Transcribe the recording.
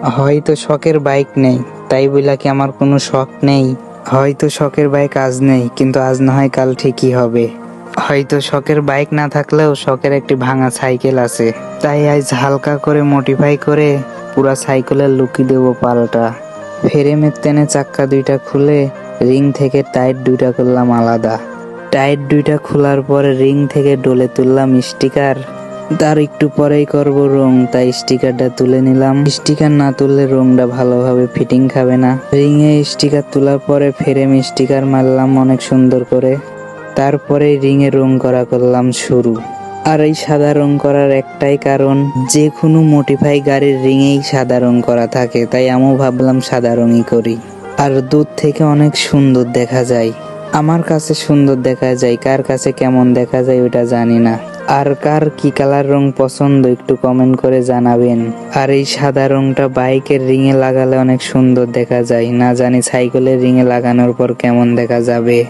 হয়তো শখের বাইক নেই, তাই বইলা কি আমার কোনো শখ নেই? হয়তো শখের বাইক আজ নেই, কিন্তু আজ না হয় কাল ঠিকই হবে। হয়তো শখের বাইক না থাকলেও শখের একটি ভাঙা সাইকেল আছে, তাই আজ হালকা করে মডিফাই করে পুরা সাইকেলের লুকি দেব পাল্টা। ফ্রেমের টেনে চাক্কা দুইটা খুলে রিং থেকে টায়ার দুইটা করলাম আলাদা। টায়ার দুইটা খোলার পরে রিং থেকে ডলে তুললাম স্টিকার। তার একটু পরেই করব রং, তাই স্টিকারটা তুলে নিলাম। স্টিকার না তুললে রংটা ভালোভাবে ফিটিং খাবে না। রিংয়ে স্টিকার তোলার পরে ফ্রেম স্টিকার মারলাম অনেক সুন্দর করে। তারপরে রিংয়ে রং করা করলাম শুরু। আর এই সাদা রং করার একটাই কারণ, যে কোনো মডিফাই গাড়ির রিংয়েই সাদা রং করা থাকে, তাই আমিও ভাবলাম সাদা রঙই করি। আর দূর থেকে অনেক সুন্দর দেখা যায়। আমার কাছে সুন্দর দেখা যায়, কার কাছে কেমন দেখা যায় ওটা জানি না। আর কার কি কালার রং পছন্দ একটু কমেন্ট করে জানাবেন। আর এই সাদা রংটা বাইকের রিংয়ে লাগালে অনেক সুন্দর দেখা যায়, না জানি সাইকেলের রিংয়ে লাগানোর পর কেমন দেখা যাবে।